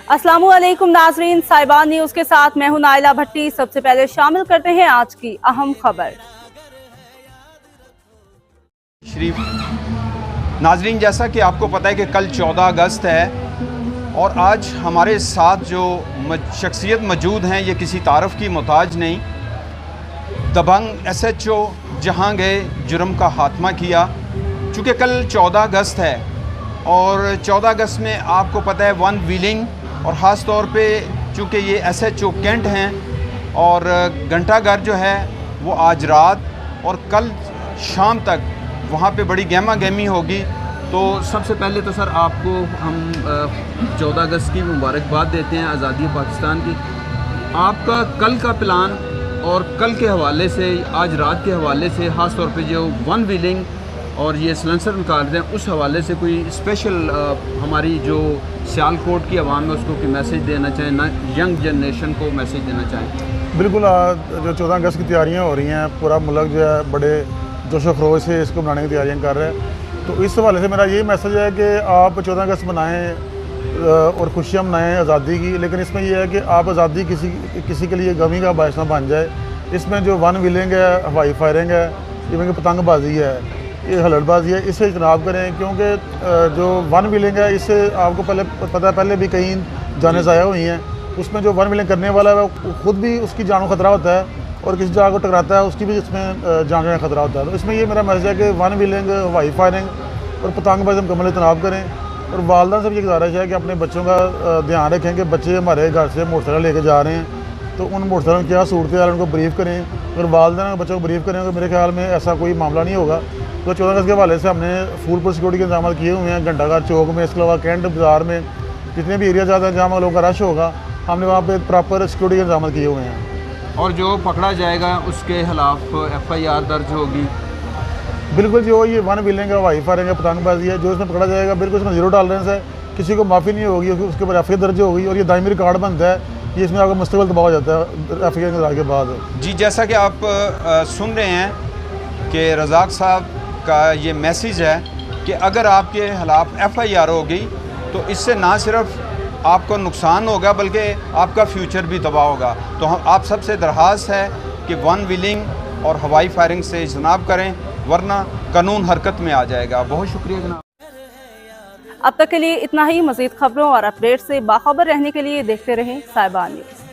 अस्सलामुअलैकुम नाजरीन, साहिबान न्यूज के साथ मैं हूं नाइला भट्टी। सबसे पहले शामिल करते हैं आज की अहम खबर। शरीफ नाजरीन, जैसा कि आपको पता है कि कल 14 अगस्त है और आज हमारे साथ जो शख्सियत मौजूद हैं ये किसी तारफ़ की मोहताज नहीं। दबंग SHO जहां गए जुर्म का खात्मा किया। चूँकि कल 14 अगस्त है और 14 अगस्त में आपको पता है वन व्हीलिंग और ख़ास तौर पे चूँकि ये SHO कैंट हैं और घंटाघर जो है वो आज रात और कल शाम तक वहाँ पे बड़ी गहमा गहमी होगी। तो सबसे पहले तो सर आपको हम 14 अगस्त की मुबारकबाद देते हैं, आज़ादी पाकिस्तान की। आपका कल का प्लान और कल के हवाले से, आज रात के हवाले से, ख़ास तौर पे जो वन व्हीलिंग और ये सलेंसर निकाल रहे हैं उस हवाले से कोई स्पेशल हमारी जो सियालकोट की आवाम है उसको कोई मैसेज देना चाहें, ना यंग जनरेशन को मैसेज देना चाहें? बिल्कुल, जो 14 अगस्त की तैयारियां हो रही हैं, पूरा मुल्क जो है बड़े जोश व खरोश से इसको मनाने की तैयारियां कर रहे हैं। तो इस हवाले से मेरा यही मैसेज है कि आप 14 अगस्त मनाएं और खुशियाँ मनाएं आज़ादी की, लेकिन इसमें यह है कि आप आज़ादी किसी के लिए गमी का बायस ना बन जाए। इसमें जो वन व्हीलिंग है, हवाई फायरिंग है, इवन कि पतंगबाजी है, ये हलड़बाजी है, इससे इजतनाब करें। क्योंकि जो वन व्हीलिंग है इससे आपको पहले भी कहीं जाने ज़ाया हुई हैं। उसमें जो वन व्हीलिंग करने वाला है वो खुद भी उसकी जान को ख़तरा होता है और किसी जगह को टकराता है उसकी भी इसमें जान का खतरा होता है। तो इसमें ये मेरा मैसेज है कि वन व्हीलिंग, हवाई फायरिंग और पतंगबाजी मुकम्मल इजतनाब करें। और वालदा से भी गुजारिश है कि अपने बच्चों का ध्यान रखें कि बच्चे हमारे घर से मोटरसाइकिल लेके जा रहे हैं तो उन मोटरसाइकिल में क्या सूरत है उनको ब्रीफ करें। अगर वालदा बच्चों को ब्रीफ करें तो मेरे ख्याल में ऐसा कोई मामला नहीं होगा। तो 14 अगस्त के हवाले से हमने फुल पर सिक्योरिटी के इंतजाम किए हुए हैं। घंटाघर चौक में, इसके अलावा कैंट बाज़ार में, जितने भी एरिया ज़्यादा जहाँ लोगों का रश होगा, हमने वहाँ पे प्रॉपर सिक्योरिटी के इंतजाम किए हुए हैं। और जो पकड़ा जाएगा उसके खिलाफ FIR दर्ज होगी? बिल्कुल, जो ये वन व्हीलिंग है, हवाई फायरिंग है, पतंगबाजी है, जो इसमें पकड़ा जाएगा बिल्कुल इसमें ज़ीरो टॉलरेंस है, किसी को माफ़ी नहीं होगी, उसके ऊपर FIR दर्ज होगी और ये दायमी रिकॉर्ड बनता है। ये इसमें आपका मुस्तक़बिल तबाह हो जाता है FIR के बाद। जी, जैसा कि आप सुन रहे हैं कि रज़ाक साहब का ये मैसेज है कि अगर आपके खिलाफ FIR होगी तो इससे ना सिर्फ आपको नुकसान होगा बल्कि आपका फ्यूचर भी तबाह होगा। तो हम आप सबसे दरख्वास्त है कि वन व्हीलिंग और हवाई फायरिंग से इज्तनाब करें वरना कानून हरकत में आ जाएगा। बहुत शुक्रिया जनाब। अब तक के लिए इतना ही। मज़ीद खबरों और अपडेट से बाखबर रहने के लिए देखते रहें साहिबान न्यूज़।